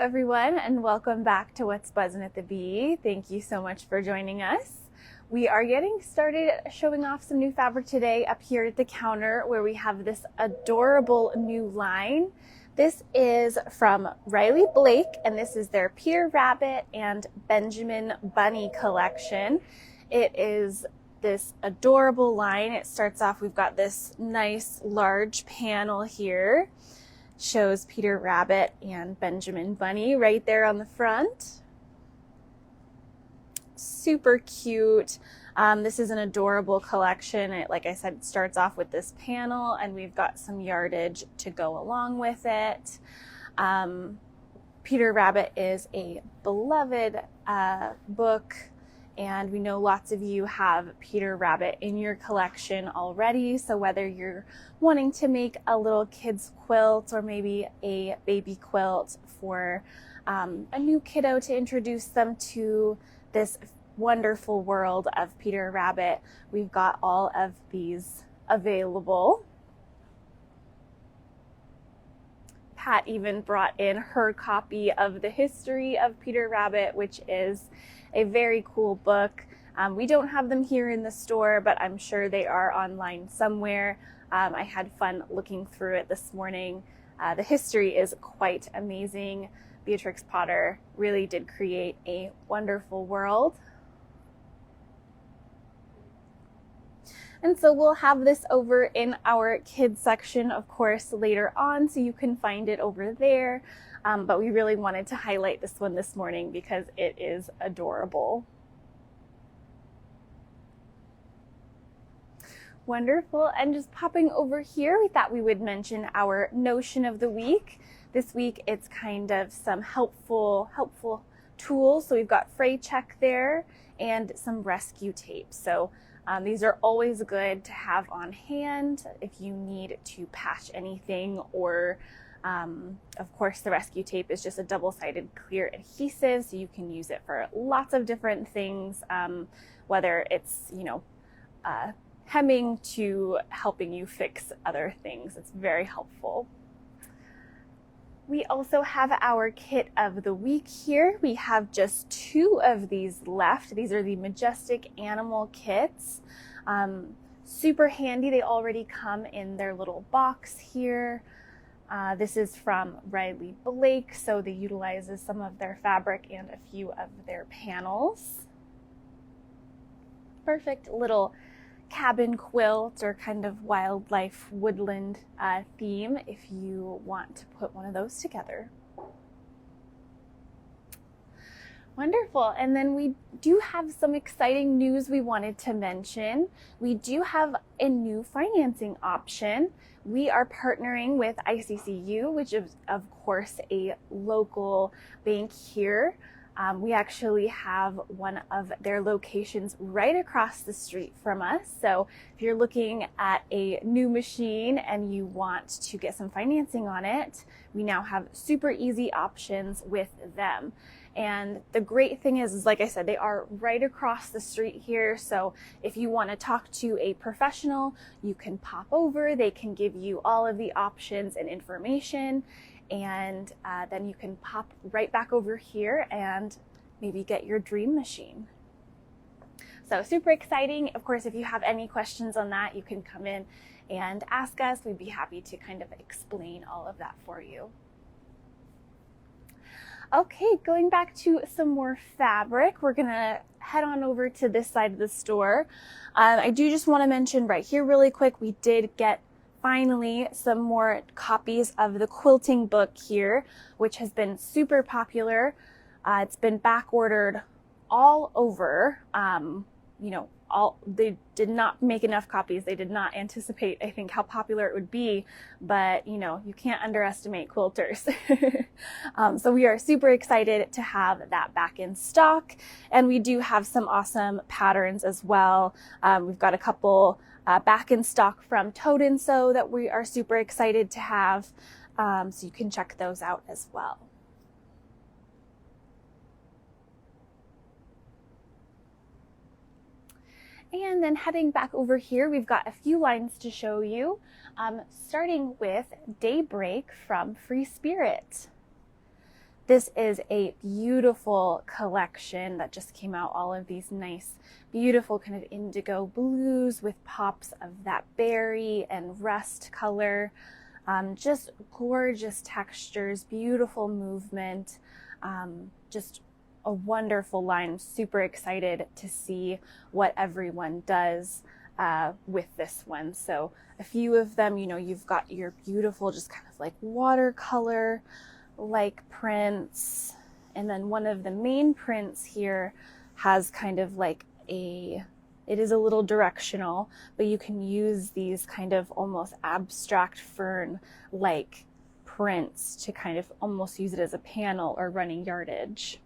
everyone, and welcome back to What's Buzzin' at the Bee. Thank you so much for joining us. We are getting started showing off some new fabric today up here at the counter where we have this adorable new line. This is from Riley Blake, and this is their Peter Rabbit and Benjamin Bunny collection. It is this adorable line. It starts off, we've got this nice large panel here. Shows Peter Rabbit and Benjamin Bunny right there on the front. Super cute. This is an adorable collection. Like I said, it starts off with this panel and we've got some yardage to go along with it. Peter Rabbit is a beloved book, and we know lots of you have Peter Rabbit in your collection already. So whether you're wanting to make a little kid's quilt or maybe a baby quilt for a new kiddo to introduce them to this wonderful world of Peter Rabbit, we've got all of these available. Pat even brought in her copy of The History of Peter Rabbit, which is a very cool book. We don't have them here in the store, but I'm sure they are online somewhere. I had fun looking through it this morning. The history is quite amazing. Beatrix Potter really did create a wonderful world. And so we'll have this over in our kids section, of course, later on, so you can find it over there. But we really wanted to highlight this one this morning because it is adorable. Wonderful. And just popping over here, we thought we would mention our notion of the week. This week, it's kind of some helpful tools. So we've got fray check there and some rescue tape. So these are always good to have on hand if you need to patch anything, or of course the rescue tape is just a double-sided clear adhesive, so you can use it for lots of different things, whether it's, hemming to helping you fix other things. It's very helpful. We also have our kit of the week here. We have just 2 of these left. These are the Majestic Animal kits. Super handy. They already come in their little box here. This is from Riley Blake, so they utilizes some of their fabric and a few of their panels. Perfect little cabin quilt or kind of wildlife woodland theme if you want to put one of those together. Wonderful. And then we do have some exciting news we wanted to mention. We do have a new financing option. We are partnering with ICCU, which is of course a local bank here. We actually have one of their locations right across the street from us. So if you're looking at a new machine and you want to get some financing on it, we now have super easy options with them. And the great thing is, like I said, they are right across the street here. So if you want to talk to a professional, you can pop over. They can give you all of the options and information. And then you can pop right back over here and maybe get your dream machine. So super exciting. Of course, if you have any questions on that, you can come in and ask us. We'd be happy to kind of explain all of that for you. Okay, going back to some more fabric, we're gonna head on over to this side of the store. I do just want to mention right here really quick, we did get finally some more copies of the quilting book here, which has been super popular. It's been back ordered all over. They did not make enough copies. They did not anticipate, I think, how popular it would be, but you can't underestimate quilters. So we are super excited to have that back in stock, and we do have some awesome patterns as well. We've got a couple back in stock from Toad and Sew that we are super excited to have, so you can check those out as well. And then heading back over here, we've got a few lines to show you, starting with Daybreak from Free Spirit. This is a beautiful collection that just came out. All of these nice, beautiful kind of indigo blues with pops of that berry and rust color. Just gorgeous textures, beautiful movement, just a wonderful line. Super excited to see what everyone does with this one. So a few of them, you know, you've got your beautiful, just kind of like watercolor like prints, and then one of the main prints here has kind of like it is a little directional, but you can use these kind of almost abstract fern like prints to kind of almost use it as a panel or running yardage.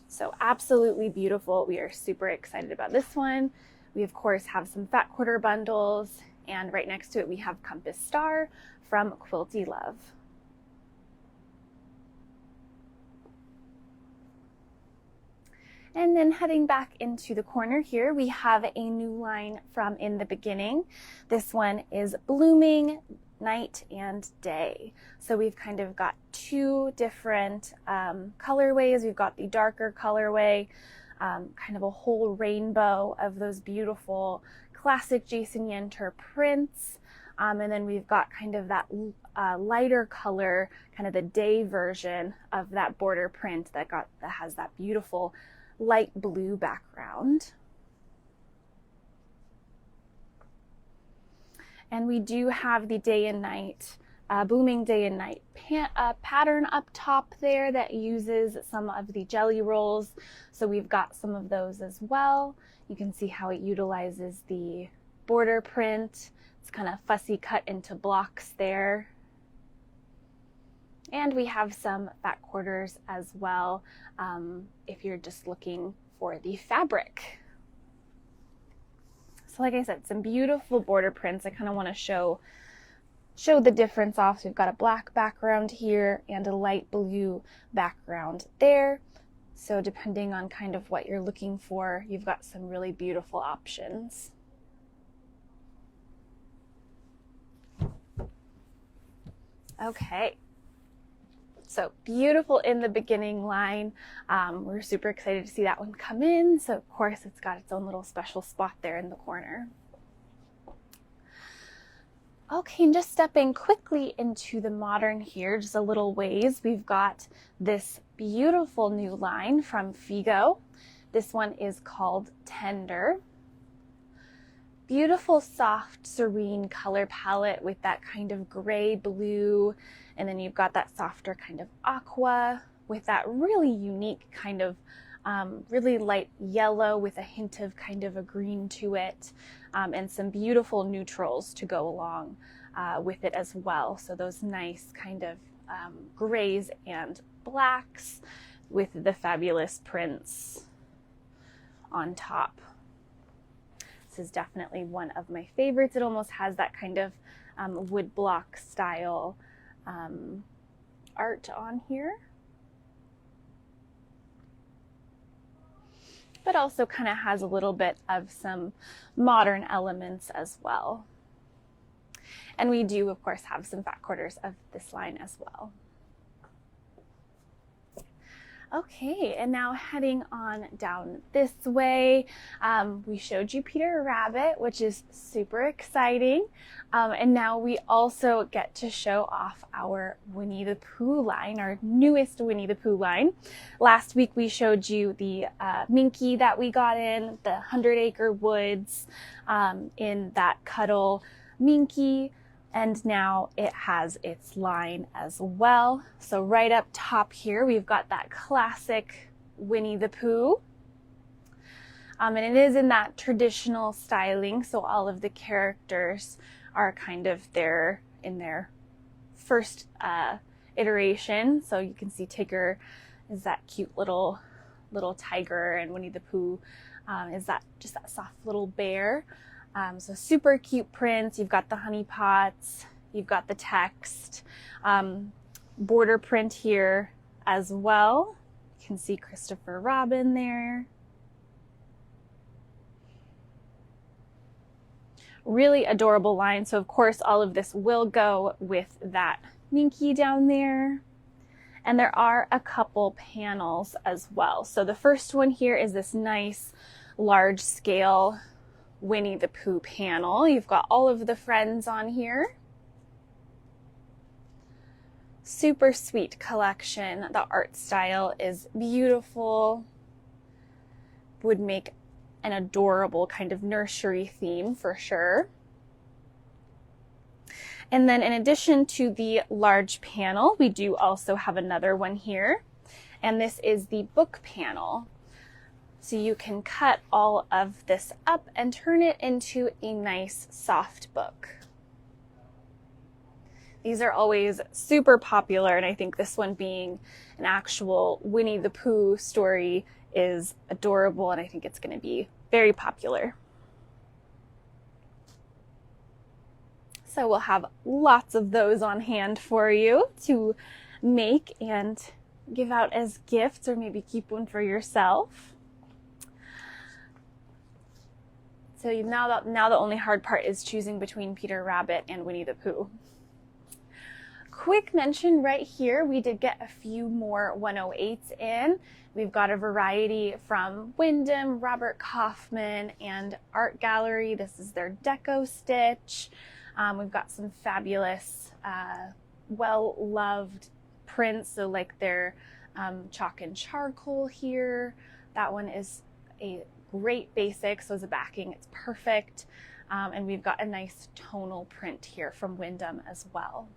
So absolutely beautiful. We are super excited about this one. We of course have some fat quarter bundles, and right next to it we have Compass Star from Quilty Love. And then heading back into the corner here, we have a new line from In the Beginning. This one is Blooming Night and Day. So we've kind of got two different colorways. We've got the darker colorway, kind of a whole rainbow of those beautiful classic Jason Yenter prints. And then we've got kind of that lighter color, kind of the day version of that border print that has that beautiful light blue background. And we do have the day and night, blooming day and night pattern up top there that uses some of the jelly rolls. So we've got some of those as well. You can see how it utilizes the border print. It's kind of fussy cut into blocks there. And we have some fat quarters as well, if you're just looking for the fabric. So like I said, some beautiful border prints. I kind of want to show the difference off. So we've got a black background here and a light blue background there. So depending on kind of what you're looking for, you've got some really beautiful options. Okay. So beautiful In the Beginning line. We're super excited to see that one come in. So of course it's got its own little special spot there in the corner. Okay, and just stepping quickly into the modern here, just a little ways, we've got this beautiful new line from Figo. This one is called Tender. Beautiful, soft, serene color palette with that kind of gray blue, and then you've got that softer kind of aqua with that really unique kind of really light yellow with a hint of kind of a green to it, and some beautiful neutrals to go along with it as well. So those nice kind of grays and blacks with the fabulous prints on top. This is definitely one of my favorites. It almost has that kind of wood block style art on here, but also kind of has a little bit of some modern elements as well. And we do, of course, have some fat quarters of this line as well. Okay, and now heading on down this way, we showed you Peter Rabbit, which is super exciting. And now we also get to show off our Winnie the Pooh line, our newest Winnie the Pooh line. Last week we showed you the Minky that we got in, the 100 Acre Woods, in that Cuddle Minky. And now it has its line as well. So right up top here, we've got that classic Winnie the Pooh. And it is in that traditional styling. So all of the characters are kind of in their first iteration. So you can see Tigger is that cute little tiger, and Winnie the Pooh is just that soft little bear. So super cute prints. You've got the honey pots, you've got the text, border print here as well. You can see Christopher Robin there. Really adorable line. So of course all of this will go with that Minky down there. And there are a couple panels as well. So the first one here is this nice large scale Winnie the Pooh panel. You've got all of the friends on here. Super sweet collection. The art style is beautiful. Would make an adorable kind of nursery theme for sure. And then in addition to the large panel, we do also have another one here. And this is the book panel. So you can cut all of this up and turn it into a nice soft book. These are always super popular, and I think this one being an actual Winnie the Pooh story is adorable, and I think it's going to be very popular. So we'll have lots of those on hand for you to make and give out as gifts, or maybe keep one for yourself. So now the only hard part is choosing between Peter Rabbit and Winnie the Pooh. Quick mention right here, we did get a few more 108s in. We've got a variety from Wyndham, Robert Kaufman, and Art Gallery. This is their Deco Stitch. We've got some fabulous, well-loved prints, so like their chalk and charcoal here. That one is a great basic, so as a backing, it's perfect. And we've got a nice tonal print here from Wyndham as well.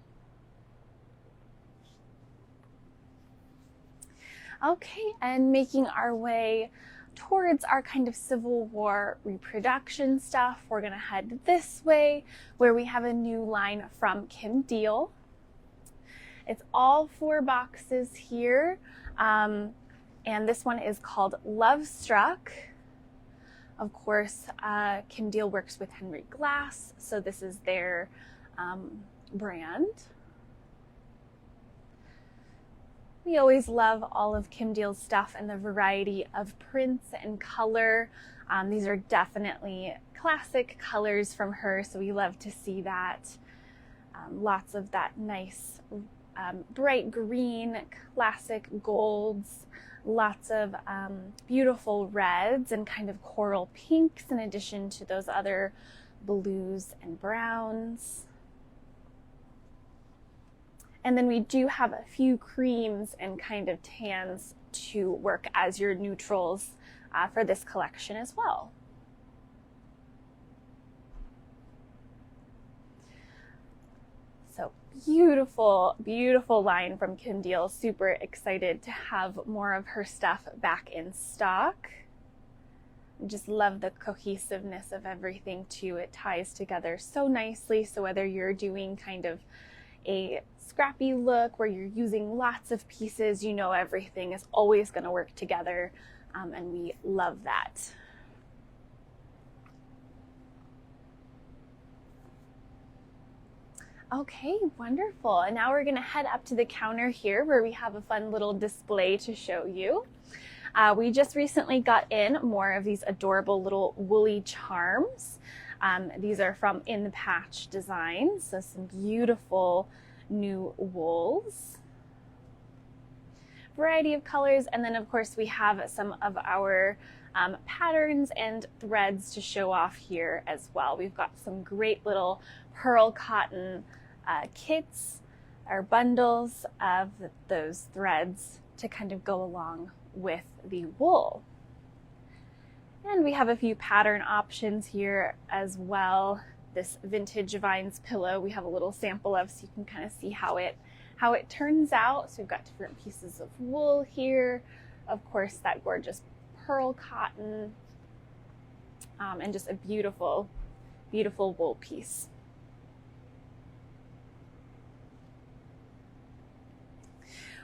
Okay, and making our way towards our kind of Civil War reproduction stuff, we're gonna head this way where we have a new line from Kim Deal. It's all 4 boxes here, and this one is called Love Struck. Of course, Kim Deal works with Henry Glass, so this is their brand. We always love all of Kim Deal's stuff and the variety of prints and color. These are definitely classic colors from her, so we love to see that. Lots of that nice bright green, classic golds, lots of beautiful reds and kind of coral pinks in addition to those other blues and browns. And then we do have a few creams and kind of tans to work as your neutrals for this collection as well. So beautiful, beautiful line from Kim Deal. Super excited to have more of her stuff back in stock. Just love the cohesiveness of everything too. It ties together so nicely. So whether you're doing kind of a scrappy look where you're using lots of pieces, you know everything is always going to work together, and we love that. Okay, wonderful. And now we're going to head up to the counter here where we have a fun little display to show you. We just recently got in more of these adorable little woolly charms. These are from In the Patch Designs, so some beautiful new wools. Variety of colors, and then of course we have some of our patterns and threads to show off here as well. We've got some great little pearl cotton kits or bundles of those threads to kind of go along with the wool. And we have a few pattern options here as well. This vintage vines pillow we have a little sample of, so you can kind of see how it turns out. So we've got different pieces of wool here, of course that gorgeous pearl cotton, and just a beautiful, beautiful wool piece.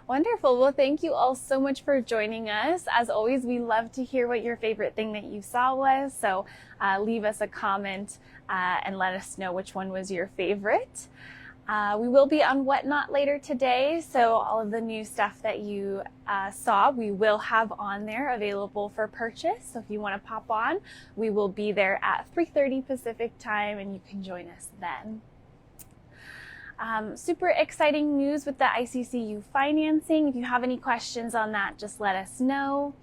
Wonderful. Well, thank you all so much for joining us. As always, we love to hear what your favorite thing that you saw was. So leave us a comment and let us know which one was your favorite. We will be on Whatnot later today. So all of the new stuff that you saw, we will have on there available for purchase. So if you want to pop on, we will be there at 3:30 Pacific time and you can join us then. Super exciting news with the ICCU financing. If you have any questions on that, just let us know.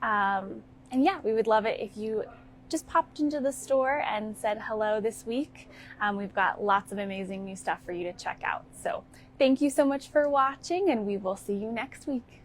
And yeah, we would love it if you just popped into the store and said hello this week. We've got lots of amazing new stuff for you to check out. So thank you so much for watching, and we will see you next week.